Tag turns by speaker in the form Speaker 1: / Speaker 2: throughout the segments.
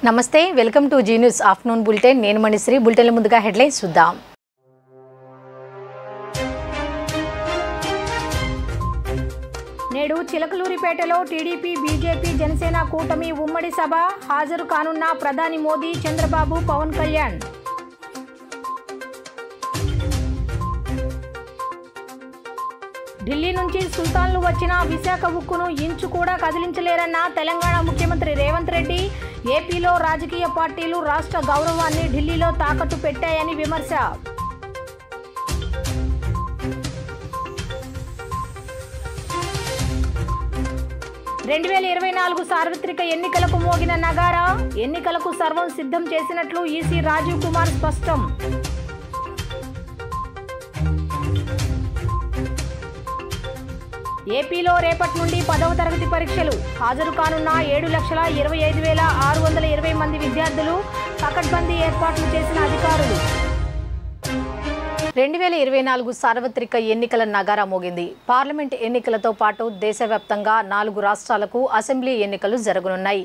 Speaker 1: నమస్తే welcome to Zee News afternoon bulletin నేను Manishree bulletin ముందుగా హెడ్లైన్స్ చూద్దాం నేడు చిలకలూరిపేటలో టీడీపీ బీజేపీ జనసేన కూటమి ఉమ్మడి సభ హాజరు కానున్న ప్రధాని మోదీ చంద్రబాబు పవన్ కళ్యాణ్ ఢిల్లీ నుంచి సుల్తాన్లు వచ్చిన విశాఖ ఉక్కును ఇంచు కూడా కదిలించలేరన్న తెలంగాణ ముఖ్యమంత్రి రేవంత్ రెడ్డి ఏపీలో రాజకీయ పార్టీలు రాష్ట్ర గౌరవాన్ని ఢిల్లీలో తాకట్టు పెట్టాయని విమర్శ 2024 సార్వత్రిక ఎన్నికలకు మోగిన నగారా ఎన్నికలకు సర్వం సిద్ధం చేసినట్లు ఈసీ రాజీవ్ కుమార్ స్పష్టం ఏపీలో రేపటి నుండి 10వ తరగతి పరీక్షలు హాజరు కానున్న 7,25,620 మంది విద్యార్థులు పకడ్బందీ ఏర్పాట్లు చేసిన అధికారులు 2024 సార్వత్రిక ఎన్నికల నగారా మోగింది. పార్లమెంట్ ఎన్నికలతో పాటు దేశవ్యాప్తంగా 4 రాష్ట్రాలకు అసెంబ్లీ ఎన్నికలు జరగనున్నాయి.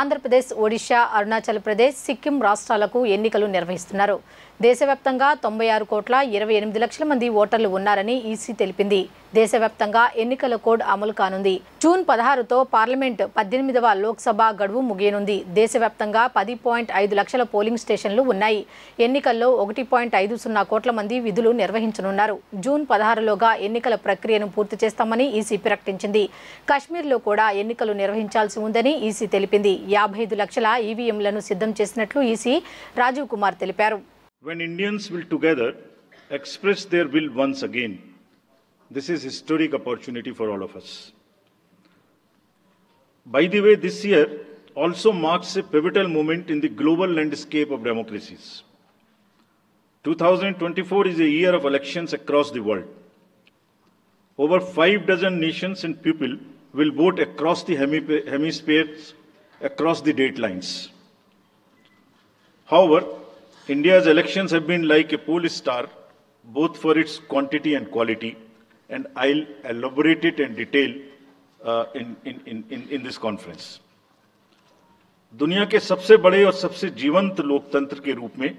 Speaker 1: ఆంధ్రప్రదేశ్, ఒడిశా, అరుణాచల్ ప్రదేశ్, సిక్కిం రాష్ట్రాలకు ఎన్నికలు నిర్వహిస్తున్నారు. దేశవ్యాప్తంగా 96,28,00,000 మంది ఓటర్లు ఉన్నారని ఈసీ తెలిపింది. దేశవ్యాప్తంగా ఎన్నికల కోడ్ అమలు కానుంది. జూన్ 16తో పార్లమెంట్ 18వ లోక్సభ గడువు ముగియనుంది. దేశవ్యాప్తంగా 10.5 లక్షల పోలింగ్ స్టేషన్లు ఉన్నాయి. ఎన్నికల్లో 1.50 కోట్ల మంది విధులు నిర్వహించనున్నారు. జూన్ 16లోగా ఎన్నికల ప్రక్రియను పూర్తి చేస్తామని ఈసీ ప్రకటించింది. కశ్మీర్లో కూడా ఎన్నికలు నిర్వహించాల్సి ఉందని ఈసీ తెలిపింది. 55 లక్షల ఈవీఎంలను సిద్ధం చేసినట్లు ఈసీ రాజీవ్ కుమార్ తెలిపారు.
Speaker 2: When Indians will together express their will once again, this is historic opportunity for all of us. By the way, this year also marks a pivotal moment in the global landscape of democracies. 2024 is a year of elections across the world. Over 5 dozen nations and people will vote across the hemispheres, across the date lines. However, India's elections have been like a pole star, both for its quantity and quality, and I'll elaborate it in detail in this conference. दुनिया के सबसे बड़े और सबसे जीवंत लोकतंत्र के रूप में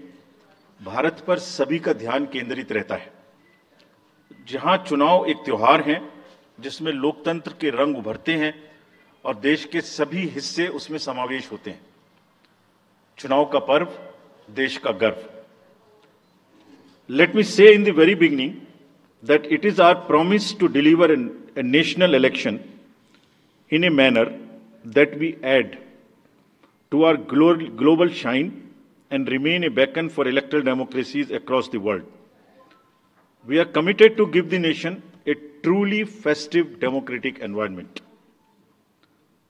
Speaker 2: भारत पर सभी का ध्यान केंद्रित रहता है. जहां चुनाव एक त्योहार है जिसमें लोकतंत्र के रंग उभरते हैं और देश के सभी हिस्से उसमें समावेश होते हैं. चुनाव का पर्व देश का गर्व. Let me say in the very beginning that it is our promise to deliver a national election in a manner that we add to our global shine and remain a beacon for electoral democracies across the world. We are committed to give the nation a truly festive democratic environment.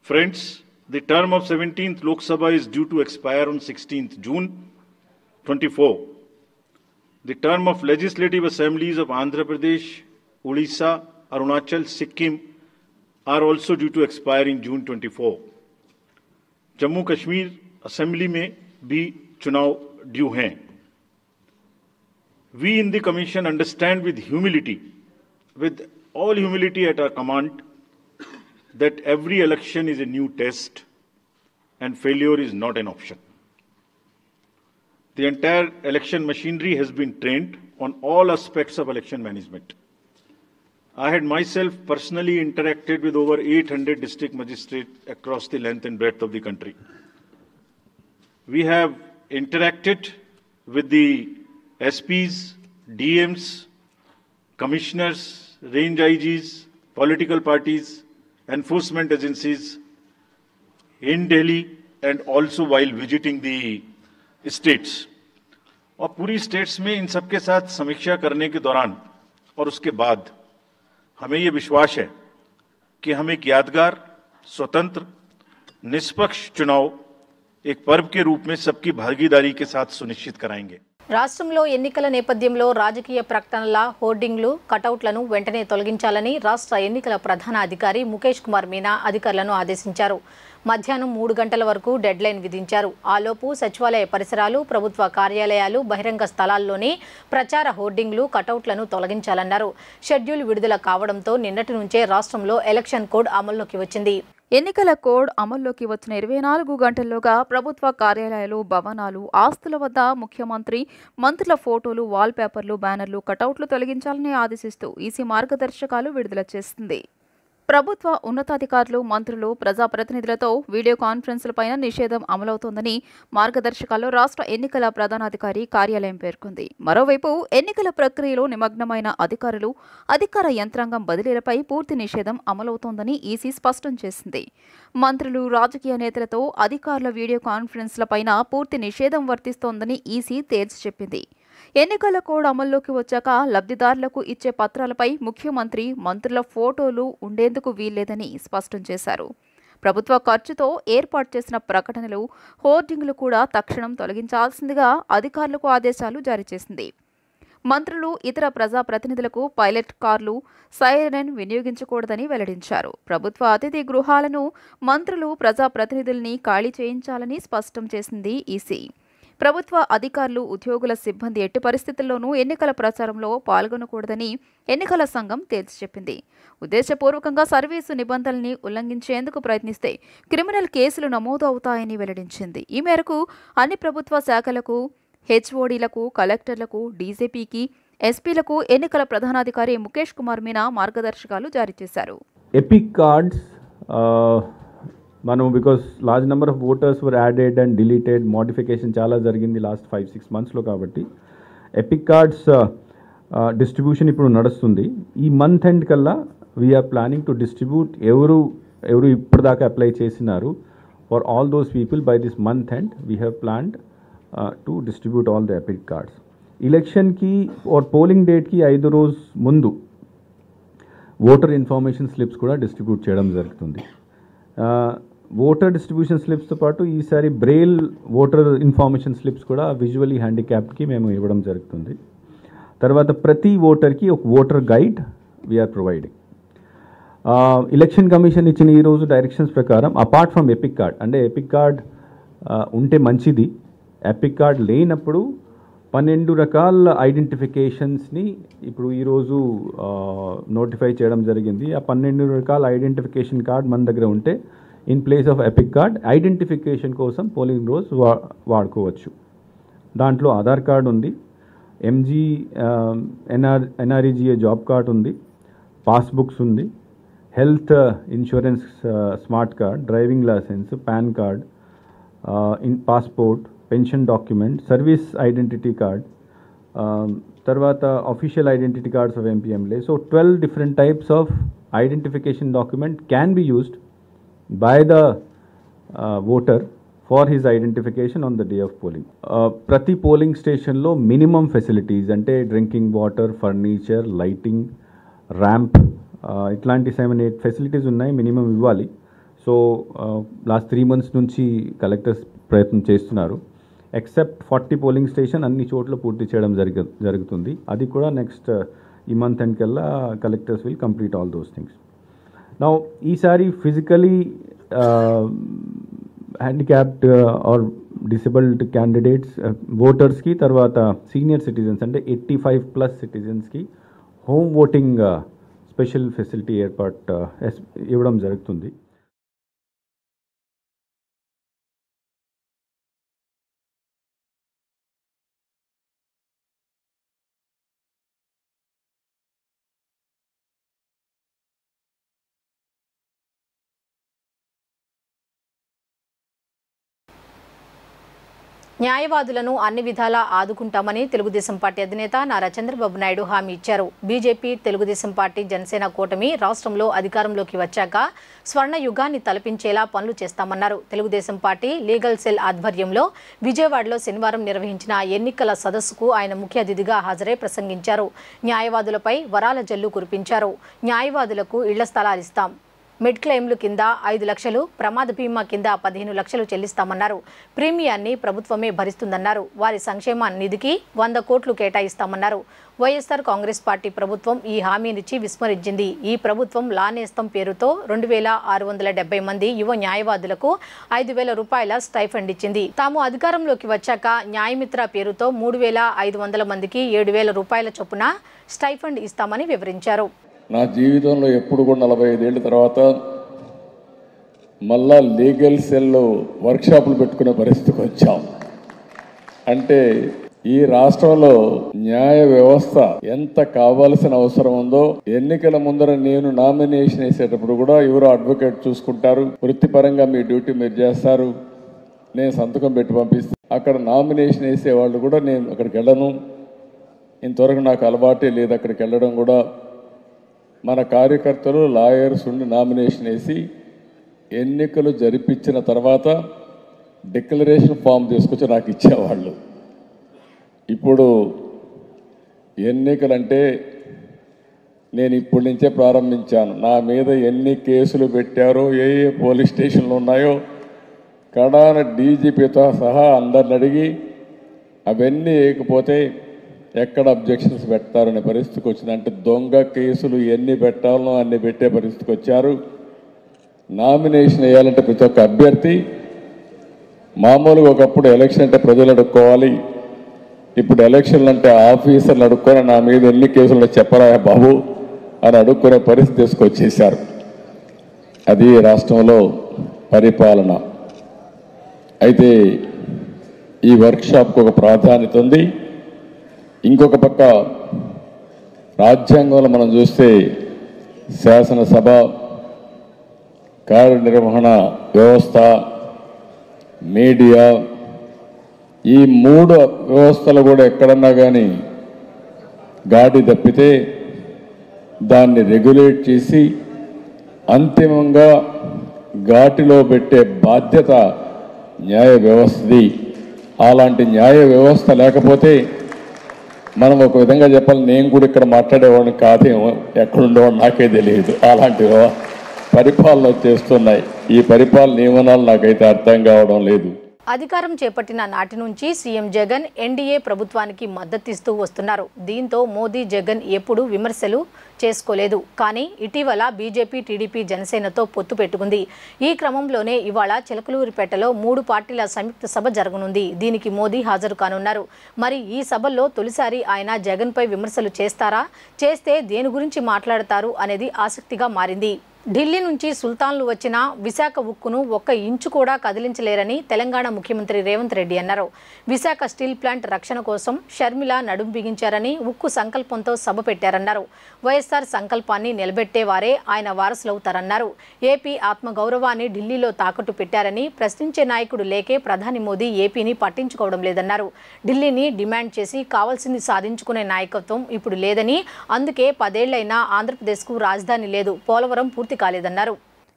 Speaker 2: Friends, the term of 17th Lok Sabha is due to expire on 16th June 24. The term of legislative assemblies of Andhra Pradesh, Odisha, Arunachal, Sikkim are also due to expire in June 24. Jammu Kashmir Assembly में भी चुनाव due हैं. We in the Commission understand with all humility at our command, that every election is a new test and failure is not an option. The entire election machinery has been trained on all aspects of election management. I had myself personally interacted with over 800 district magistrates across the length and breadth of the country. We have interacted with the SPs, DMs, commissioners, range IGs, political parties, enforcement agencies in Delhi and also while visiting the states. और पूरी states में इन सबके साथ समीक्षा करने के दौरान और उसके बाद हमें ये विश्वास है कि हम एक यादगार, स्वतंत्र, निष्पक्ष चुनाव एक पर्व के रूप में सबकी भागीदारी के साथ सुनिश्चित कराएंगे.
Speaker 1: రాష్ట్రంలో ఎన్నికల నేపథ్యంలో రాజకీయ ప్రకటనల హోర్డింగ్లు, కటౌట్లను వెంటనే తొలగించాలని రాష్ట్ర ఎన్నికల ప్రధాన అధికారి ముఖేష్ కుమార్ మీనా అధికారులను ఆదేశించారు. మధ్యాహ్నం 3 గంటల వరకు డెడ్ లైన్ విధించారు. ఆలోపు సచివాలయ పరిసరాలు, ప్రభుత్వ కార్యాలయాలు, బహిరంగ స్థలాల్లోని ప్రచార హోర్డింగ్లు, కటౌట్లను తొలగించాలన్నారు. షెడ్యూల్ విడుదల కావడంతో నిన్నటి నుంచే రాష్ట్రంలో ఎలక్షన్ కోడ్ అమల్లోకి వచ్చింది.
Speaker 3: ఎన్నికల కోడ్ అమల్లోకి వచ్చిన 24 గంటల్లోగా ప్రభుత్వ కార్యాలయాలు, భవనాలు, ఆస్తుల వద్ద ముఖ్యమంత్రి, మంత్రుల ఫోటోలు, వాల్ పేపర్లు, బ్యానర్లు, కటౌట్లు తొలగించాలని ఆదేశిస్తూ ఈసీ మార్గదర్శకాలు విడుదల చేసింది. ప్రభుత్వ ఉన్నతాధికారులు, మంత్రులు, ప్రజాప్రతినిధులతో వీడియో కాన్ఫరెన్సులపైన నిషేధం అమలవుతోందని మార్గదర్శకాల్లో రాష్ట్ర ఎన్నికల ప్రధానాధికారి కార్యాలయం పేర్కొంది. మరోవైపు ఎన్నికల ప్రక్రియలో నిమగ్నమైన అధికారులు, అధికార యంత్రాంగం బదిలీలపై పూర్తి నిషేధం అమలవుతోందని ఈసీ స్పష్టం చేసింది. మంత్రులు, రాజకీయ నేతలతో అధికారుల వీడియో కాన్ఫరెన్స్లపైన పూర్తి నిషేధం వర్తిస్తోందని ఈసీ తేల్చి చెప్పింది. ఎన్నికల కోడ్ అమల్లోకి వచ్చాక లబ్ధిదారులకు ఇచ్చే పత్రాలపై ముఖ్యమంత్రి, మంత్రుల ఫోటోలు ఉండేందుకు వీల్లేదని స్పష్టం చేశారు. ప్రభుత్వ ఖర్చుతో ఏర్పాటు చేసిన ప్రకటనలు, హోర్డింగ్లు కూడా తక్షణం తొలగించాల్సిందిగా అధికారులకు ఆదేశాలు జారీ చేసింది. మంత్రులు, ఇతర ప్రజాప్రతినిధులకు పైలట్ కార్లు, సైరన్ వినియోగించకూడదని వెల్లడించారు. ప్రభుత్వ అతిథి గృహాలను మంత్రులు, ప్రజాప్రతినిధుల్ని ఖాళీ చేయించాలని స్పష్టం చేసింది ఈసీ. ప్రభుత్వ అధికారులు, ఉద్యోగుల సిబ్బంది ఎట్టి పరిస్థితుల్లోనూ ఎన్నికల ప్రచారంలో పాల్గొనకూడదని ఎన్నికల సంఘం తేల్చి చెప్పింది. ఉద్దేశపూర్వకంగా సర్వీసు నిబంధనల్ని ఉల్లంఘించేందుకు ప్రయత్నిస్తే క్రిమినల్ కేసులు నమోదు అవుతాయని వెల్లడించింది. ఈ మేరకు అన్ని ప్రభుత్వ శాఖలకు, హెచ్ఓడీలకు, కలెక్టర్లకు, డీజీపీకి, ఎస్పీలకు ఎన్నికల ప్రధానాధికారి ముఖేష్ కుమార్ మీనా మార్గదర్శకాలు జారీ చేశారు.
Speaker 4: ఎపిక్ కార్డ్స్ మనం because large number of voters were added and deleted, modification చాలా జరిగింది లాస్ట్ 5-6 monthsలో. కాబట్టి ఎపిక్ కార్డ్స్ డిస్ట్రిబ్యూషన్ ఇప్పుడు నడుస్తుంది. ఈ మంత్ ఎండ్ కల్లా వీఆర్ ప్లానింగ్ టు డిస్ట్రిబ్యూట్ ఎవరు ఇప్పటిదాకా అప్లై చేసినారు for all those people. By this month end we have planned to distribute all the EPIC cards. ఎలక్షన్కి ఆర్ పోలింగ్ డేట్కి 5 రోజు ముందు ఓటర్ ఇన్ఫర్మేషన్ స్లిప్స్ కూడా డిస్ట్రిబ్యూట్ చేయడం జరుగుతుంది. ఓటర్ డిస్ట్రిబ్యూషన్ స్లిప్స్తో పాటు ఈసారి బ్రెయిల్ ఓటర్ ఇన్ఫర్మేషన్ స్లిప్స్ కూడా విజువల్లీ హ్యాండిక్యాప్డ్కి మేము ఇవ్వడం జరుగుతుంది. తర్వాత ప్రతి ఓటర్కి ఒక voter guide we are providing. Election commission ఇచ్చిన ఈరోజు డైరెక్షన్స్ ప్రకారం అపార్ట్ ఫ్రమ్ ఎపిక్ కార్డ్, అంటే ఎపిక్ కార్డ్ ఉంటే మంచిది, ఎపిక్ కార్డ్ లేనప్పుడు 12 రకాల ఐడెంటిఫికేషన్స్ని ఇప్పుడు ఈరోజు నోటిఫై చేయడం జరిగింది. ఆ 12 రకాల ఐడెంటిఫికేషన్ కార్డ్ మన దగ్గర ఉంటే in place of EPIC card identification కోసం పోలింగ్ రోజు వాడుకోవచ్చు. దాంట్లో ఆధార్ కార్డ్ ఉంది, ఎంజీ ఎన్ఆర్ఈజీఏ జాబ్ కార్డ్ ఉంది, పాస్బుక్స్ ఉంది, health insurance smart card, driving licence, PAN card, passport, pension document, service identity card, తర్వాత official identity cards of MP MLA. So 12 different types of identification document can be used by the voter for his identification on the day of polling. ప్రతి polling స్టేషన్లో minimum facilities అంటే drinking water, furniture, lighting, ramp, ఇట్లాంటి 7-8 facilities ఉన్నాయి, minimum ఇవ్వాలి. So last 3 months నుంచి collectors ప్రయత్నం చేస్తున్నారు. Except 40 polling station అన్ని చోట్ల పూర్తి చేయడం జరుగుతుంది. అది కూడా నెక్స్ట్ ఈ మంత్ ఎండ్ కల్లా collectors will complete all those things. Now ఈసారి physically handicapped or disabled candidates ఓటర్స్కి, తర్వాత సీనియర్ సిటిజన్స్ అంటే 85+ సిటిజన్స్కి హోమ్ ఓటింగ్ స్పెషల్ ఫెసిలిటీ ఏర్పాటు ఇవ్వడం జరుగుతుంది.
Speaker 1: న్యాయవాదులను అన్ని విధాలా ఆదుకుంటామని తెలుగుదేశం పార్టీ అధినేత నారా చంద్రబాబు నాయుడు హామీ ఇచ్చారు. బీజేపీ, తెలుగుదేశం పార్టీ, జనసేన కూటమి రాష్ట్రంలో అధికారంలోకి వచ్చాక స్వర్ణ యుగాన్ని తలపించేలా పనులు చేస్తామన్నారు. తెలుగుదేశం పార్టీ లీగల్ సెల్ ఆధ్వర్యంలో విజయవాడలో శనివారం నిర్వహించిన ఎన్నికల సదస్సుకు ఆయన ముఖ్య అతిథిగా హాజరై ప్రసంగించారు. న్యాయవాదులపై వరాల జల్లు కురిపించారు. న్యాయవాదులకు ఇళ్ల స్థలాలు ఇస్తాం, మిడ్ క్లెయిమ్లు కింద 5 లక్షలు, ప్రమాద బీమా కింద 15 లక్షలు చెల్లిస్తామన్నారు. ప్రీమియాన్ని ప్రభుత్వమే భరిస్తుందన్నారు. వారి సంక్షేమ నిధికి 100 కోట్లు కేటాయిస్తామన్నారు. వైఎస్ఆర్ కాంగ్రెస్ పార్టీ ప్రభుత్వం ఈ హామీనిచ్చి విస్మరించింది. ఈ ప్రభుత్వం లా నేస్తం పేరుతో 2670 మంది యువ న్యాయవాదులకు 5000 రూపాయల స్టైఫండ్ ఇచ్చింది. తాము అధికారంలోకి వచ్చాక న్యాయమిత్ర పేరుతో 3500 మందికి 7000 రూపాయల చొప్పున స్టైఫండ్ ఇస్తామని వివరించారు.
Speaker 5: నా జీవితంలో ఎప్పుడు కూడా 45 ఏళ్ళ తర్వాత మళ్ళా లీగల్ సెల్లో వర్క్షాపులు పెట్టుకునే పరిస్థితికి వచ్చాం. అంటే ఈ రాష్ట్రంలో న్యాయ వ్యవస్థ ఎంత కావాల్సిన అవసరం ఉందో, ఎన్నికల ముందర నేను నామినేషన్ వేసేటప్పుడు కూడా ఎవరో అడ్వకేట్ చూసుకుంటారు, వృత్తిపరంగా మీ డ్యూటీ మీరు చేస్తారు, నేను సంతకం పెట్టి పంపిస్తాను. అక్కడ నామినేషన్ వేసే వాళ్ళు కూడా నేను అక్కడికి వెళ్ళను, ఇంతవరకు నాకు అలవాటే లేదు అక్కడికి వెళ్ళడం కూడా. మన కార్యకర్తలు లాయర్స్ ఉండి నామినేషన్ వేసి ఎన్నికలు జరిపించిన తర్వాత డిక్లరేషన్ ఫామ్ తీసుకొచ్చి నాకు ఇచ్చేవాళ్ళు. ఇప్పుడు ఎన్నికలంటే నేను ఇప్పటి నుంచే ప్రారంభించాను. నా మీద ఎన్ని కేసులు పెట్టారో, ఏ పోలీస్ స్టేషన్లు ఉన్నాయో కడాన డీజీపీతో సహా అందరిని అడిగి అవన్నీ వేయకపోతే ఎక్కడ అబ్జెక్షన్స్ పెడతారనే పరిస్థితికి వచ్చింది. అంటే దొంగ కేసులు ఎన్ని పెట్టాలో అన్ని పెట్టే పరిస్థితికి వచ్చారు. నామినేషన్ వేయాలంటే ప్రతి ఒక్క అభ్యర్థి మామూలుగా ఒకప్పుడు ఎలక్షన్ అంటే ప్రజలు అడుక్కోవాలి, ఇప్పుడు ఎలక్షన్లు అంటే ఆఫీసర్లు అడుక్కొని నా మీద ఎన్ని కేసులు చెప్పరా బాబు అని అడుక్కునే పరిస్థితి తీసుకొచ్చేశారు. అది రాష్ట్రంలో పరిపాలన. అయితే ఈ వర్క్షాప్కు ఒక ప్రాధాన్యత ఉంది. ఇంకొక పక్క రాజ్యాంగంలో మనం చూస్తే శాసనసభ, కార్యనిర్వహణ వ్యవస్థ, మీడియా, ఈ మూడు వ్యవస్థలు కూడా ఎక్కడన్నా కానీ గాడి తప్పితే దాన్ని రెగ్యులేట్ చేసి అంతిమంగా ఘాటిలో పెట్టే బాధ్యత న్యాయ వ్యవస్థది. అలాంటి న్యాయ వ్యవస్థ లేకపోతే మనం ఒక విధంగా చెప్పాలి, నేను కూడా ఇక్కడ మాట్లాడేవాడిని కాదేమో, ఎక్కడుండేవాడు నాకే తెలియదు. అలాంటి పరిపాలన చేస్తున్నాయి. ఈ పరిపాలన నియమనాలు నాకైతే అర్థం కావడం లేదు.
Speaker 1: అధికారం చేపట్టిన నాటి నుంచి సీఎం జగన్ ఎన్డీఏ ప్రభుత్వానికి మద్దతిస్తూ వస్తున్నారు. దీంతో మోదీ, జగన్ ఎప్పుడూ విమర్శలు చేసుకోలేదు. కానీ ఇటీవల బీజేపీ, టీడీపీ, జనసేనతో పొత్తు పెట్టుకుంది. ఈ క్రమంలోనే ఇవాళ చిలకలూరిపేటలో 3 పార్టీల సంయుక్త సభ జరగనుంది. దీనికి మోదీ హాజరు కానున్నారు. మరి ఈ సభల్లో తొలిసారి ఆయన జగన్పై విమర్శలు చేస్తారా? చేస్తే దేని గురించి మాట్లాడతారు అనేది ఆసక్తిగా మారింది. ఢిల్లీ నుంచి సుల్తాన్లు వచ్చిన విశాఖ ఉక్కును ఒక్క ఇంచు కూడా కదిలించలేరని తెలంగాణ ముఖ్యమంత్రి రేవంత్ రెడ్డి అన్నారు. విశాఖ స్టీల్ ప్లాంట్ రక్షణ కోసం షర్మిల నడుం బిగించారని, ఉక్కు సంకల్పంతో సభ పెట్టారన్నారు. వైఎస్ఆర్ సంకల్పాన్ని నిలబెట్టే వారే ఆయన వారసులవుతారన్నారు. ఏపీ ఆత్మగౌరవాన్ని ఢిల్లీలో తాకట్టు పెట్టారని, ప్రశ్నించే నాయకుడు లేకే ప్రధాని మోదీ ఏపీని పట్టించుకోవడం లేదన్నారు. ఢిల్లీని డిమాండ్ చేసి కావాల్సింది సాధించుకునే నాయకత్వం ఇప్పుడు లేదని, అందుకే 10 ఏళ్లైనా ఆంధ్రప్రదేశ్కు రాజధాని లేదు, పోలవరం పూర్తి కాలేదన్నారు.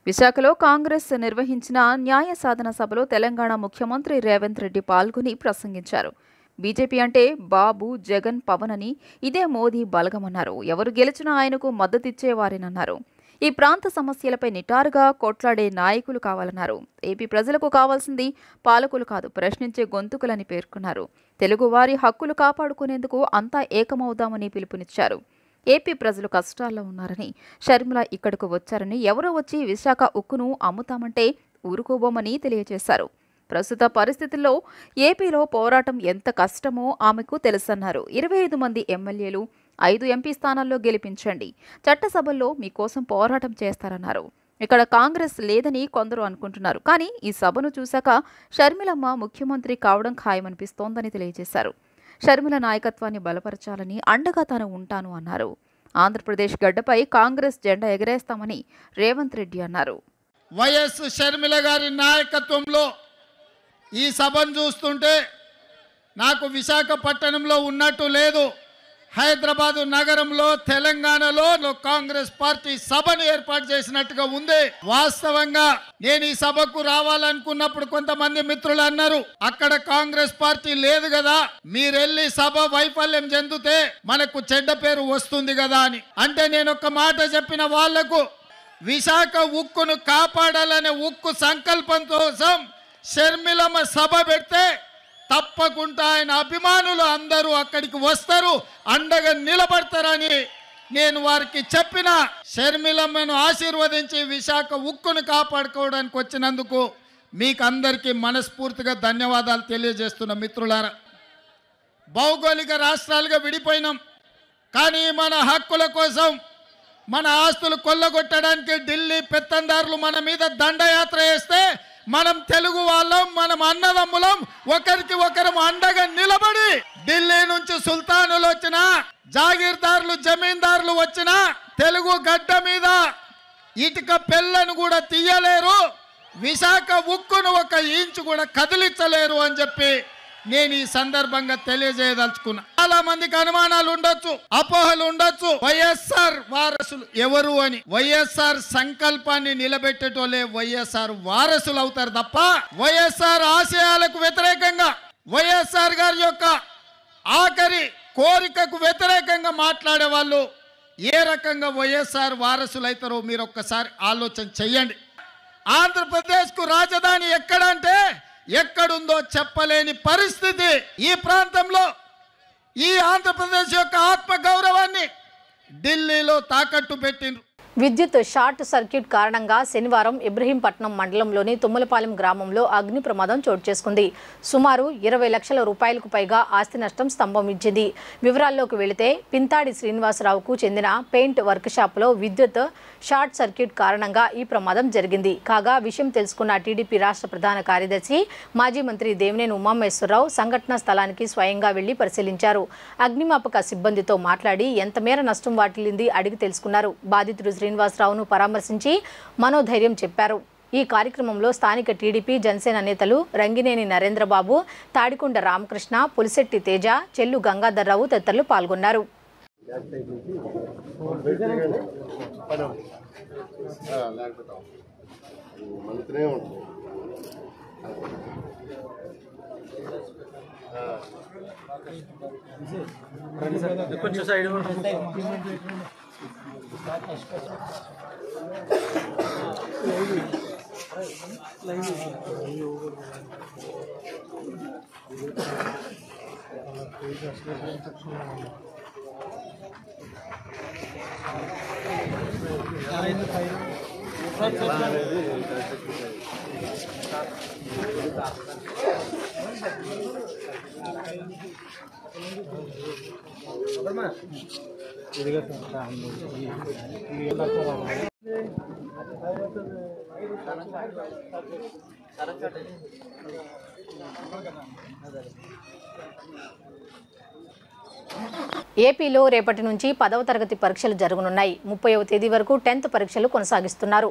Speaker 3: విశాఖలో కాంగ్రెస్ నిర్వహించిన న్యాయ సాధన సభలో తెలంగాణ ముఖ్యమంత్రి రేవంత్ రెడ్డి పాల్గొని ప్రసంగించారు. బీజేపీ అంటే బాబు, జగన్, పవన్ అని, ఇదే మోదీ బలగమన్నారు. ఎవరు గెలిచినా ఆయనకు మద్దతిచ్చేవారేనన్నారు. ఈ ప్రాంత సమస్యలపై నిటారుగా కొట్లాడే నాయకులు కావాలన్నారు. ఏపీ ప్రజలకు కావాల్సింది పాలకులు కాదు, ప్రశ్నించే గొంతుకులని పేర్కొన్నారు. తెలుగువారి హక్కులు కాపాడుకునేందుకు అంతా ఏకమవుదామని పిలుపునిచ్చారు. ఏపీ ప్రజలు కష్టాల్లో ఉన్నారని, షర్మిల ఇక్కడకు వచ్చారని, ఎవరో వచ్చి విశాఖ ఉక్కును అమ్ముతామంటే ఊరుకోబోమని తెలియజేశారు. ప్రస్తుత పరిస్థితుల్లో ఏపీలో పోరాటం ఎంత కష్టమో ఆమెకు తెలుసన్నారు. 25 మంది ఎమ్మెల్యేలు, 5 ఎంపీ స్థానాల్లో గెలిపించండి, చట్టసభల్లో మీకోసం పోరాటం చేస్తారన్నారు. ఇక్కడ కాంగ్రెస్ లేదని కొందరు అనుకుంటున్నారు. కానీ ఈ సభను చూశాక షర్మిలమ్మ ముఖ్యమంత్రి కావడం ఖాయమనిపిస్తోందని తెలియజేశారు. షర్మిల నాయకత్వాన్ని బలపరచాలని అండగా తాను ఉంటాను అన్నారు. ఆంధ్రప్రదేశ్ గడ్డపై కాంగ్రెస్ జెండా ఎగరేస్తామని రేవంత్ రెడ్డి అన్నారు.
Speaker 6: వైఎస్ షర్మిల గారి నాయకత్వంలో ఈ సభను చూస్తుంటే నాకు విశాఖపట్నంలో ఉన్నట్టు లేదు. హైదరాబాదు నగరంలో, తెలంగాణలో కాంగ్రెస్ పార్టీ సభను ఏర్పాటు చేసినట్టుగా ఉంది. వాస్తవంగా నేను ఈ సభకు రావాలనుకున్నప్పుడు కొంతమంది మిత్రులు అన్నారు, అక్కడ కాంగ్రెస్ పార్టీ లేదు కదా, మీరెళ్ళి సభ వైఫల్యం చెందితే మనకు చెడ్డ పేరు వస్తుంది కదా అని. అంటే నేను ఒక మాట చెప్పిన వాళ్లకు, విశాఖ ఉక్కును కాపాడాలనే ఉక్కు సంకల్పం కోసం షర్మిలమ్మ సభ పెడితే తప్పకుండా ఆయన అభిమానులు అందరూ అక్కడికి వస్తారు, అండగా నిలబడతారని నేను వారికి చెప్పిన. షర్మిలమ్మను ఆశీర్వదించి విశాఖ ఉక్కును కాపాడుకోవడానికి వచ్చినందుకు మీకు అందరికీ మనస్ఫూర్తిగా ధన్యవాదాలు తెలియజేస్తున్న మిత్రులారా. భౌగోళిక రాష్ట్రాలుగా విడిపోయినాం, కానీ మన హక్కుల కోసం మన ఆస్తులు కొల్లగొట్టడానికి ఢిల్లీ పెత్తందారులు మన మీద దండయాత్ర చేస్తే మనం తెలుగు వాళ్ళం, మనం అన్నదమ్ములం, ఒకరికి ఒకరం అండగా నిలబడి ఢిల్లీ నుంచి సుల్తానులు వచ్చినా, జాగీర్దారులు, జమీందారులు వచ్చినా తెలుగు గడ్డ మీద ఇటుక పెళ్ళను కూడా తీయలేరు, విశాఖ ఉక్కును ఒక ఇంచు కూడా కదిలించలేరు అని చెప్పి నేను ఈ సందర్భంగా తెలియజేయదలుచుకున్నా. చాలా మందికి అనుమానాలు ఉండొచ్చు, అపోహలు ఉండొచ్చు. వైఎస్ఆర్ వారసులు ఎవరు అని. వైఎస్ఆర్ సంకల్పాన్ని నిలబెట్టేటోళ్ళే వైఎస్ఆర్ వారసులు అవుతారు తప్ప వైఎస్ఆర్ ఆశయాలకు వ్యతిరేకంగా, వైఎస్ఆర్ గారి యొక్క ఆఖరి కోరికకు వ్యతిరేకంగా మాట్లాడే వాళ్ళు ఏ రకంగా వైఎస్ఆర్ వారసులు అవుతారో మీరు ఒక్కసారి ఆలోచన చెయ్యండి. ఆంధ్రప్రదేశ్కు రాజధాని ఎక్కడంటే ఎక్కడుందో చెప్పలేని పరిస్థితి ఈ ప్రాంతంలో. ఈ ఆంధ్రప్రదేశ్ యొక్క ఆత్మ గౌరవాన్ని ఢిల్లీలో తాకట్టు పెట్టిండ్రు.
Speaker 1: విద్యుత్ షార్ట్ సర్క్యూట్ కారణంగా శనివారం ఇబ్రహీంపట్నం మండలంలోని తుమ్మలపాలెం గ్రామంలో అగ్ని ప్రమాదం చోటు చేసుకుంది. సుమారు 20 లక్షల రూపాయలకు పైగా ఆస్తి నష్టం స్తంభించింది. వివరాల్లోకి వెళితే పింతాడి శ్రీనివాసరావుకు చెందిన పెయింట్ వర్క్ షాప్లో విద్యుత్ షార్ట్ సర్క్యూట్ కారణంగా ఈ ప్రమాదం జరిగింది. కాగా విషయం తెలుసుకున్న టీడీపీ రాష్ట్ర ప్రధాన కార్యదర్శి మాజీ మంత్రి దేవినేని ఉమామహేశ్వరరావు సంఘటనా స్థలానికి స్వయంగా వెళ్లి పరిశీలించారు. అగ్నిమాపక సిబ్బందితో మాట్లాడి ఎంత మేర నష్టం వాటిల్లింది అడిగి తెలుసుకున్నారు. బాధితుడు శ్రీనివాసరావును పరామర్శించి మనోధైర్యం చెప్పారు. ఈ కార్యక్రమంలో స్థానిక టీడీపీ జనసేన నేతలు రంగినేని నరేంద్రబాబు, తాడికొండ రామకృష్ణ, పులిశెట్టి తేజ, చెల్లు గంగాధర్రావు తదితరులు పాల్గొన్నారు. ఏపీలో రేపటి నుంచి 10వ తరగతి పరీక్షలు జరగనున్నాయి. 30వ తేదీ వరకు 10th పరీక్షలు కొనసాగిస్తున్నారు.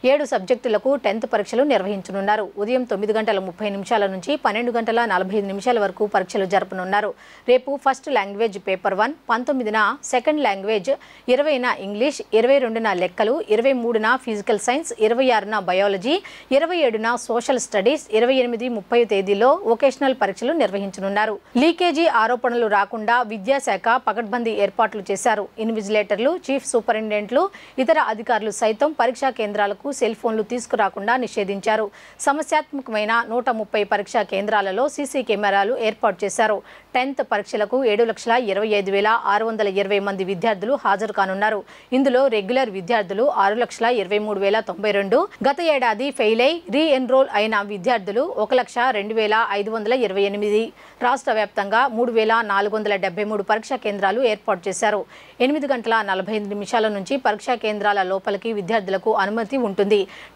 Speaker 1: 7 సబ్జెక్టులకు 10th పరీక్షలు నిర్వహించనున్నారు. ఉదయం 9:30 నుంచి 12:45 వరకు పరీక్షలు జరపనున్నారు. రేపు ఫస్ట్ లాంగ్వేజ్ పేపర్ 1, 19న సెకండ్ లాంగ్వేజ్, 20న ఇంగ్లీష్, 22న లెక్కలు, 23న ఫిజికల్ సైన్స్, 26న బయాలజీ, 27న సోషల్ స్టడీస్, 28, 30 తేదీల్లో వొకేషనల్ పరీక్షలు నిర్వహించనున్నారు. లీకేజీ ఆరోపణలు రాకుండా విద్యాశాఖ పకడ్బందీ ఏర్పాట్లు చేశారు. ఇన్విజిలేటర్లు, చీఫ్ సూపరింటెండెంట్లు, ఇతర అధికారులు సైతం పరీక్షా కేంద్రాలకు సెల్ ఫోన్లు తీసుకురాకుండా నిషేధించారు. సమస్యాత్మకమైన 130 పరీక్షా కేంద్రాలలో సీసీ కెమెరాలు ఏర్పాటు చేశారు. 10th పరీక్షలకు 7,25,620 మంది విద్యార్థులు హాజరు కానున్నారు. ఇందులో రెగ్యులర్ విద్యార్థులు 6,23,092, గత ఏడాది ఫెయిల్ అయి రీ ఎన్రోల్ అయిన విద్యార్థులు 1,02,528. రాష్ట్ర వ్యాప్తంగా 3,473 పరీక్షా కేంద్రాలు ఏర్పాటు చేశారు. 8:45 నుంచి పరీక్షా కేంద్రాల లోపలికి విద్యార్థులకు అనుమతి ఉంటుంది.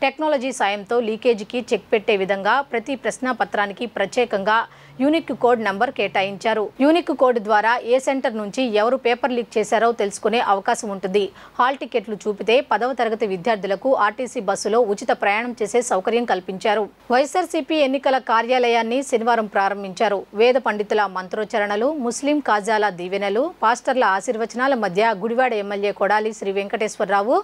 Speaker 1: టెక్నాలజీ సాయంతో లీకేజీకి చెక్ పెట్టే విధంగా ప్రతి ప్రశ్నాపత్రానికి ప్రత్యేకంగా యూనిక్ కోడ్ నంబర్ కేటాయించారు. యూనిక్ కోడ్ ద్వారా ఏ సెంటర్ నుంచి ఎవరు పేపర్ లీక్ చేశారో తెలుసుకునే అవకాశం ఉంటుంది. హాల్ టికెట్లు చూపితే 10వ తరగతి విద్యార్థులకు ఆర్టీసీ బస్సులో ఉచిత ప్రయాణం చేసే సౌకర్యం కల్పించారు. వైఎస్ఆర్సీపీ ఎన్నికల కార్యాలయాన్ని శనివారం ప్రారంభించారు. వేద పండితుల మంత్రోచ్చరణలు, ముస్లిం కాజాల దీవెనలు, పాస్టర్ల ఆశీర్వచనాల మధ్య గుడివాడ ఎమ్మెల్యే కొడాలి శ్రీ వెంకటేశ్వరరావు,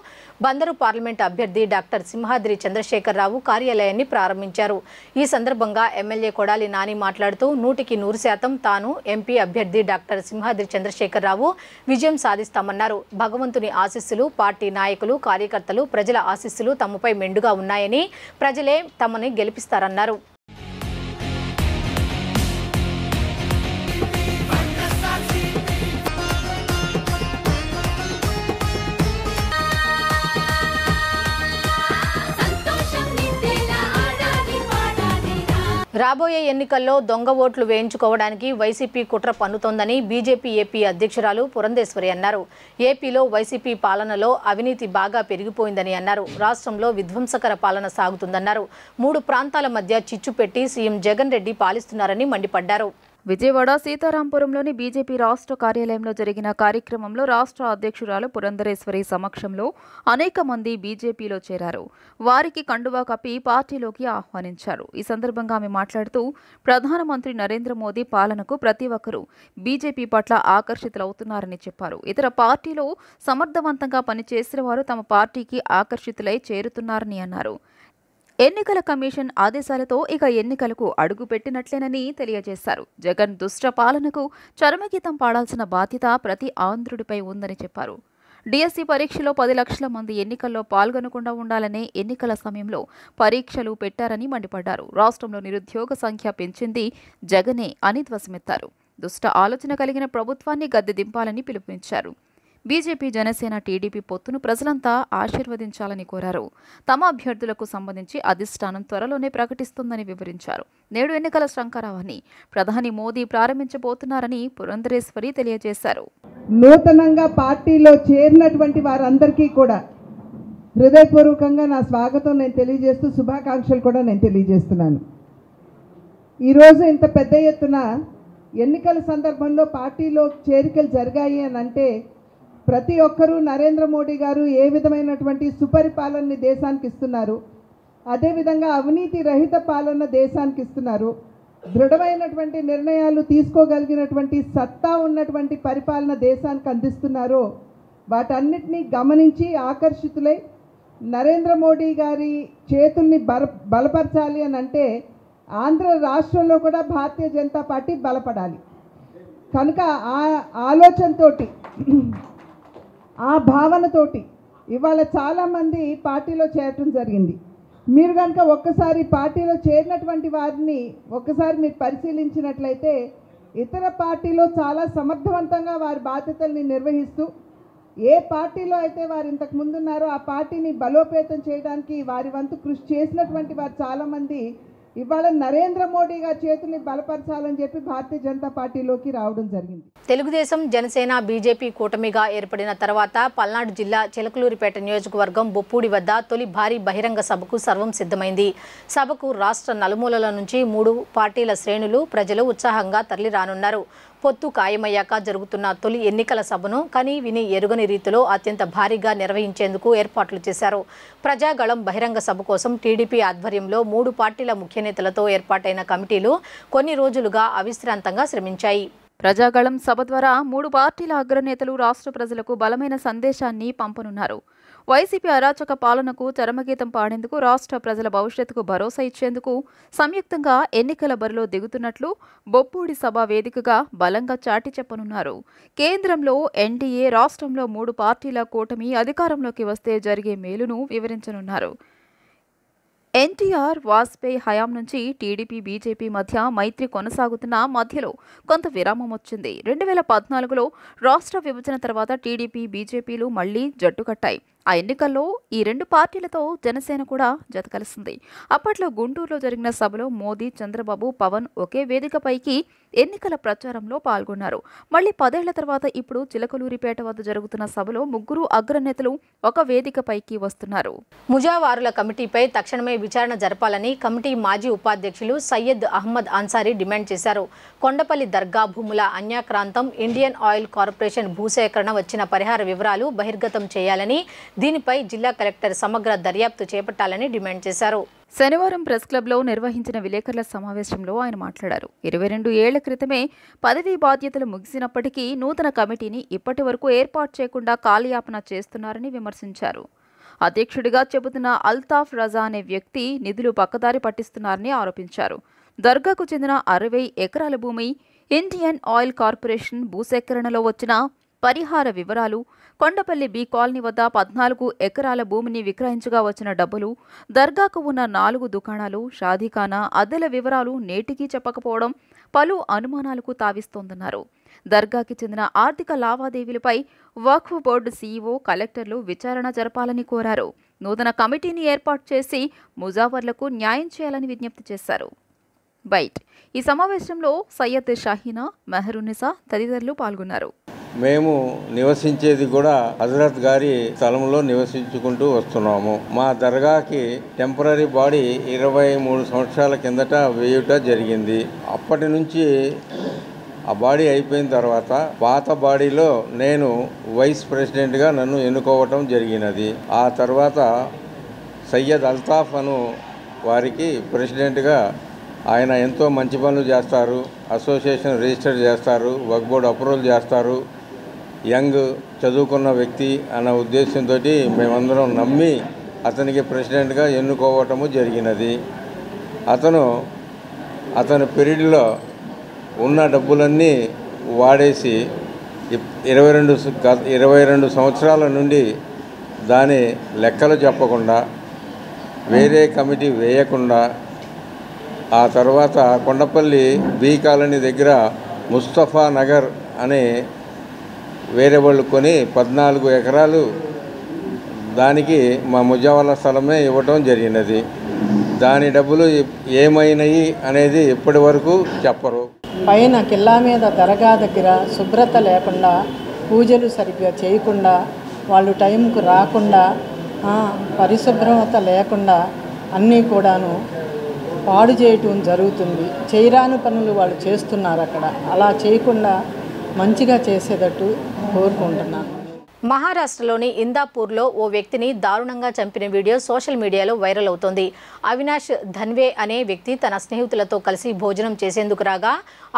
Speaker 1: బందరు పార్లమెంట్ అభ్యర్థి డాక్టర్ సింహాద్రి చంద్రశేఖరరావు కార్యాలయాన్ని ప్రారంభించారు. ఈ సందర్భంగా ఎమ్మెల్యే కొడాలి నాని మాట్లాడుతూ 100% తాను ఎంపీ అభ్యర్థి డాక్టర్ సింహాద్రి చంద్రశేఖరరావు విజయం సాధిస్తామన్నారు. భగవంతుని ఆశీస్సులు, పార్టీ నాయకులు, కార్యకర్తలు, ప్రజల ఆశీస్సులు తమపై మెండుగా ఉన్నాయని, ప్రజలే తమని గెలిపిస్తారన్నారు. రాబోయే ఎన్నికల్లో దొంగ ఓట్లు వేయించుకోవడానికి వైసీపీ కుట్ర పన్నుతోందని బీజేపీ ఏపీ అధ్యక్షురాలు పురంధేశ్వరి అన్నారు. ఏపీలో వైసీపీ పాలనలో అవినీతి బాగా పెరిగిపోయిందని అన్నారు. రాష్ట్రంలో విధ్వంసకర పాలన సాగుతుందన్నారు. 3 ప్రాంతాల మధ్య చిచ్చు పెట్టి సీఎం జగన్ రెడ్డి పాలిస్తున్నారని మండిపడ్డారు.
Speaker 3: విజయవాడ సీతారాంపురంలోని బీజేపీ రాష్ట్ర కార్యాలయంలో జరిగిన కార్యక్రమంలో రాష్ట్ర అధ్యక్షురాలు పురంధరేశ్వరి సమక్షంలో అనేక మంది బీజేపీలో చేరారు. వారికి కండువా కప్పి పార్టీలోకి ఆహ్వానించారు. ఈ సందర్భంగా ఆమె మాట్లాడుతూ ప్రధానమంత్రి నరేంద్ర మోదీ పాలనకు ప్రతి ఒక్కరూ బీజేపీ పట్ల ఆకర్షితులవుతున్నారని చెప్పారు. ఇతర పార్టీలో సమర్థవంతంగా పనిచేసిన వారు తమ పార్టీకి ఆకర్షితులై చేరుతున్నారని అన్నారు. ఎన్నికల కమిషన్ ఆదేశాలతో ఇక ఎన్నికలకు అడుగు పెట్టినట్లేనని తెలియజేశారు. జగన్ దుష్ట పాలనకు చరమగీతం పాడాల్సిన బాధ్యత ప్రతి ఆంధ్రుడిపై ఉందని చెప్పారు. డిఎస్సి పరీక్షలో 10 లక్షల మంది ఎన్నికల్లో పాల్గొనకుండా ఉండాలనే ఎన్నికల సమయంలో పరీక్షలు పెట్టారని మండిపడ్డారు. రాష్ట్రంలో నిరుద్యోగ సంఖ్య పెంచింది జగనే అని ధ్వసమెత్తారు. దుష్ట ఆలోచన కలిగిన ప్రభుత్వాన్ని గద్దె దింపాలని పిలుపునిచ్చారు. బీజేపీ, జనసేన, టీడీపీ పొత్తును ప్రజలంతా ఆశీర్వదించాలని కోరారు. తమ అభ్యర్థులకు సంబంధించి అధిష్టానం త్వరలోనే ప్రకటిస్తుందని వివరించారు. నేడు ఎన్నికల శంఖారావాన్ని ప్రధాని మోదీ ప్రారంభించబోతున్నారని పురంధరేశ్వరి తెలియజేశారు.
Speaker 7: నూతనంగా పార్టీలో చేరినటువంటి వారందరికీ కూడా హృదయపూర్వకంగా నా స్వాగతం నేను తెలియజేస్తూ శుభాకాంక్షలు కూడా నేను తెలియజేస్తున్నాను. ఈరోజు ఇంత పెద్ద ఎత్తున ఎన్నికల సందర్భంలో పార్టీలో చేరికలు జరిగాయి అని అంటే ప్రతి ఒక్కరూ నరేంద్ర మోడీ గారు ఏ విధమైనటువంటి సుపరిపాలనని దేశానికి ఇస్తున్నారు, అదేవిధంగా అవినీతి రహిత పాలన దేశానికి ఇస్తున్నారు, దృఢమైనటువంటి నిర్ణయాలు తీసుకోగలిగినటువంటి సత్తా ఉన్నటువంటి పరిపాలన దేశానికి అందిస్తున్నారో వాటన్నిటినీ గమనించి ఆకర్షితులై నరేంద్ర మోడీ గారి చేతుల్ని బలపరచాలి అని అంటే ఆంధ్ర రాష్ట్రంలో కూడా భారతీయ జనతా పార్టీ బలపడాలి. కనుక ఆ ఆలోచనతోటి ఆ భావనతోటి ఇవాళ చాలామంది పార్టీలో చేరటం జరిగింది. మీరు కనుక ఒక్కసారి పార్టీలో చేరినటువంటి వారిని ఒక్కసారి మీరు పరిశీలించినట్లయితే ఇతర పార్టీలో చాలా సమర్థవంతంగా వారి బాధ్యతల్ని నిర్వహిస్తూ ఏ పార్టీలో అయితే వారు ఇంతకు ముందున్నారో ఆ పార్టీని బలోపేతం చేయడానికి వారి వంతు కృషి చేసినటువంటి వారు చాలామంది ఇవాళ నరేంద్ర మోడీ గారి చేతుల్ని బలపరచాలని చెప్పి భారతీయ జనతా పార్టీలోకి రావడం జరిగింది.
Speaker 1: తెలుగుదేశం, జనసేన, బీజేపీ కూటమిగా ఏర్పడిన తర్వాత పల్నాడు జిల్లా చిలకలూరిపేట నియోజకవర్గం బొప్పూడి వద్ద తొలి భారీ బహిరంగ సభకు సర్వం సిద్ధమైంది. సభకు రాష్ట్ర నలుమూలల నుంచి 3 పార్టీల శ్రేణులు, ప్రజలు ఉత్సాహంగా తరలిరానున్నారు. పొత్తు ఖాయమయ్యాక జరుగుతున్న తొలి ఎన్నికల సభను కని విని ఎరుగని రీతిలో అత్యంత భారీగా నిర్వహించేందుకు ఏర్పాట్లు చేశారు. ప్రజాగళం బహిరంగ సభ కోసం టీడీపీ ఆధ్వర్యంలో 3 పార్టీల ముఖ్య నేతలతో ఏర్పాటైన కమిటీలు కొన్ని రోజులుగా అవిశ్రాంతంగా శ్రమించాయి.
Speaker 3: ప్రజాగళం సభ ద్వారా 3 పార్టీల అగ్రనేతలు రాష్ట్ర ప్రజలకు బలమైన సందేశాన్ని పంపనున్నారు. వైసీపీ అరాచక పాలనకు చరమగీతం పాడేందుకు, రాష్ట్ర ప్రజల భవిష్యత్తుకు భరోసా ఇచ్చేందుకు సంయుక్తంగా ఎన్నికల బరిలో దిగుతున్నట్లు బొప్పూడి సభ వేదికగా బలంగా చాటి చెప్పనున్నారు. కేంద్రంలో ఎన్డీఏ, రాష్ట్రంలో 3 పార్టీల కూటమి అధికారంలోకి వస్తే జరిగే మేలును వివరించనున్నారు. ఎన్టీఆర్, వాజ్పేయి హయాం నుంచి టీడీపీ, బీజేపీ మధ్య మైత్రి కొనసాగుతున్న మధ్యలో కొంత విరామం వచ్చింది. 2014లో రాష్ట్ర విభజన తర్వాత టీడీపీ, బీజేపీలు మళ్లీ జట్టు కట్టాయి. ఆ ఎన్నికల్లో ఈ 2 పార్టీలతో జనసేన కూడా జతకలిసింది. అప్పట్లో గుంటూరులో జరిగిన సభలో మోదీ, చంద్రబాబు, పవన్ ఒకే వేదికపైకి ఎన్నికల ప్రచారంలో పాల్గొన్నారు. మళ్లీ 10 ఏళ్ల తర్వాత ఇప్పుడు చిలకలూరిపేట వద్ద జరుగుతున్న సభలో 3 అగ్రనేతలు ఒక వేదికపైకి వస్తున్నారు.
Speaker 1: ముజావారుల కమిటీపై తక్షణమే విచారణ జరపాలని కమిటీ మాజీ ఉపాధ్యక్షులు సయ్యద్ అహ్మద్ అన్సారీ డిమాండ్ చేశారు. కొండపల్లి దర్గా భూముల అన్యాక్రాంతం, ఇండియన్ ఆయిల్ కార్పొరేషన్ భూసేకరణ వచ్చిన పరిహార వివరాలు బహిర్గతం చేయాలని, దీనిపై జిల్లా కలెక్టర్ సమగ్ర దర్యాప్తు చేపట్టాలని డిమాండ్ చేశారు.
Speaker 3: శనివారం ప్రెస్ క్లబ్లో నిర్వహించిన విలేకరుల సమావేశంలో ఆయన మాట్లాడారు. 22 ఏళ్ల క్రితమే పదవీ బాధ్యతలు ముగిసినప్పటికీ నూతన కమిటీని ఇప్పటి వరకు ఏర్పాటు చేయకుండా కాలయాపన చేస్తున్నారని విమర్శించారు. అధ్యక్షుడిగా చెబుతున్న అల్తాఫ్ రజా అనే వ్యక్తి నిధులు పక్కదారి పట్టిస్తున్నారని ఆరోపించారు. దర్గాకు చెందిన 60 ఎకరాల భూమి, ఇండియన్ ఆయిల్ కార్పొరేషన్ భూసేకరణలో వచ్చిన పరిహార వివరాలు, కొండపల్లి బి కాలనీ వద్ద 14 ఎకరాల భూమిని విక్రయించగా వచ్చిన డబ్బులు, దర్గాకు ఉన్న 4 దుకాణాలు, షాదీఖానా అద్దెల వివరాలు నేటికీ చెప్పకపోవడం పలు అనుమానాలకు తావిస్తోందన్నారు. దర్గాకి చెందిన ఆర్థిక లావాదేవీలపై వక్ఫ్ బోర్డు సీఈఓ, కలెక్టర్లు విచారణ జరపాలని కోరారు. నూతన కమిటీని ఏర్పాటు చేసి ముజావర్లకు న్యాయం చేయాలని విజ్ఞప్తి చేశారు. బైట్. ఈ సమావేశంలో సయ్యద్ షాహీనా, మెహరునిసా తదితరులు పాల్గొన్నారు.
Speaker 8: మేము నివసించేది కూడా హజరత్ గారి స్థలంలో నివసించుకుంటూ వస్తున్నాము. మా దర్గాకి టెంపరీ బాడీ 23 సంవత్సరాల కిందట వేయుట జరిగింది. అప్పటి నుంచి ఆ బాడీ అయిపోయిన తర్వాత పాత బాడీలో నేను వైస్ ప్రెసిడెంట్గా నన్ను ఎన్నుకోవటం జరిగినది. ఆ తర్వాత సయ్యద్ అల్తాఫ్ అను వారికి ప్రెసిడెంట్గా ఆయన ఎంతో మంచి పనులు చేస్తారు, అసోసియేషన్ రిజిస్టర్ చేస్తారు, వక్ఫ్ బోర్డు అప్రూవల్ చేస్తారు, యంగ్ చదువుకున్న వ్యక్తి అన్న ఉద్దేశంతో మేమందరం నమ్మి అతనికి ప్రెసిడెంట్గా ఎన్నుకోవటము జరిగినది. అతని పీరియడ్లో ఉన్న డబ్బులన్నీ వాడేసి 22 సంవత్సరాల నుండి దాని లెక్కలు చెప్పకుండా వేరే కమిటీ వేయకుండా ఆ తర్వాత కొండపల్లి బీ కాలనీ దగ్గర ముస్తఫా నగర్ అనే వేరే వాళ్ళు కొని 14 ఎకరాలు దానికి మా ముజావాలా స్థలమే ఇవ్వటం జరిగినది. దాని డబ్బులు ఏమైనాయి అనేది ఇప్పటి వరకు చెప్పరు.
Speaker 9: పైన కిల్లా మీద దర్గా దగ్గర శుభ్రత లేకుండా, పూజలు సరిగ్గా చేయకుండా, వాళ్ళు టైంకు రాకుండా, పరిశుభ్రత లేకుండా అన్నీ కూడాను పాడు చేయటం జరుగుతుంది. చేయరాని పనులు వాళ్ళు చేస్తున్నారు. అక్కడ అలా చేయకుండా మంచిగా చేసేటట్టు కోరుకుంటున్నాను.
Speaker 1: మహారాష్ట్రలోని ఇందాపూర్లో ఓ వ్యక్తిని దారుణంగా చంపిన వీడియో సోషల్ మీడియాలో వైరల్ అవుతోంది. అవినాష్ ధన్వే అనే వ్యక్తి తన స్నేహితులతో కలిసి భోజనం చేసేందుకు రాగా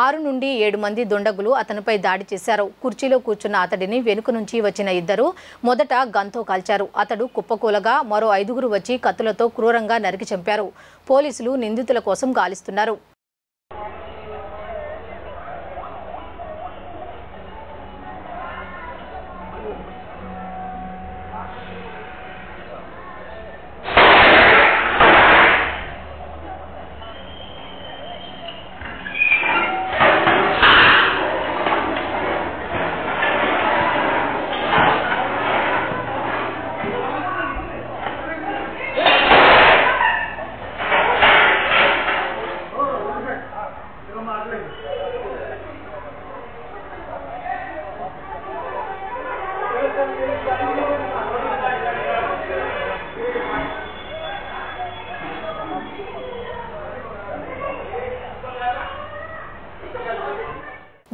Speaker 1: 6 నుండి 7 మంది దుండగులు అతనిపై దాడి చేశారు. కుర్చీలో కూర్చున్న అతడిని వెనుక నుంచి వచ్చిన ఇద్దరు మొదట గన్తో కాల్చారు. అతడు కుప్పకూలగా మరో 5గురు వచ్చి కత్తులతో క్రూరంగా నరికి చంపారు. పోలీసులు నిందితుల కోసం గాలిస్తున్నారు.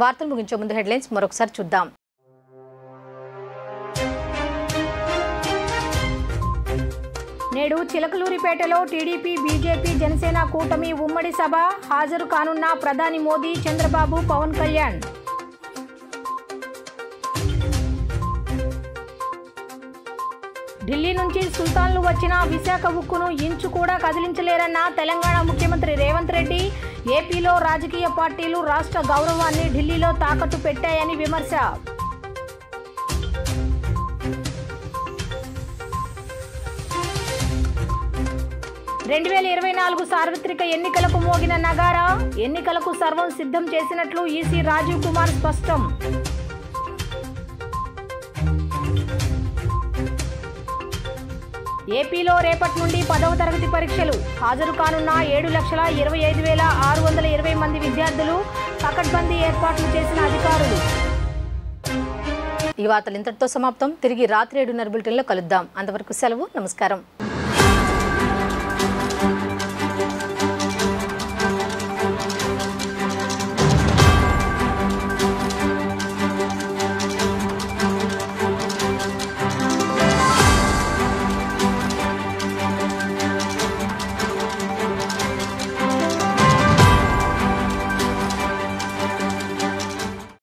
Speaker 1: వార్తలు ముగించే ముందు హెడ్లైన్స్ మరొకసారి చూద్దాం. నేడు చిలకలూరిపేటలో టీడీపీ, బీజేపీ, జనసేన కూటమి ఉమ్మడి సభ. హాజరు కానున్న ప్రధాని మోదీ, చంద్రబాబు, పవన్ కళ్యాణ్. ఢిల్లీ నుంచి సుల్తాన్లు వచ్చిన విశాఖ ఉక్కును ఇంచు కూడా కదిలించలేరన్న తెలంగాణ ముఖ్యమంత్రి రేవంత్ రెడ్డి. ఏపీలో రాజకీయ పార్టీలు రాష్ట్ర గౌరవాన్ని ఢిల్లీలో తాకట్టు పెట్టాయని విమర్శ. (2024) సార్వత్రిక ఎన్నికలకు మోగిన నగారా. ఎన్నికలకు సర్వం సిద్ధం చేసినట్లు ఈసీ రాజీవ్ కుమార్ స్పష్టం. ఏపీలో రేపటి నుండి 10వ తరగతి పరీక్షలు. హాజరు కానున్న 7,25,620 మంది విద్యార్థులు. పకడ్బందీ ఏర్పాట్లు చేసిన అధికారులు. ఈ వార్తలు ఇంతటితో సమాప్తం. తిరిగి రాత్రి 7:30 బులెటిన్లో కలుద్దాం. అంతవరకు సెలవు. నమస్కారం.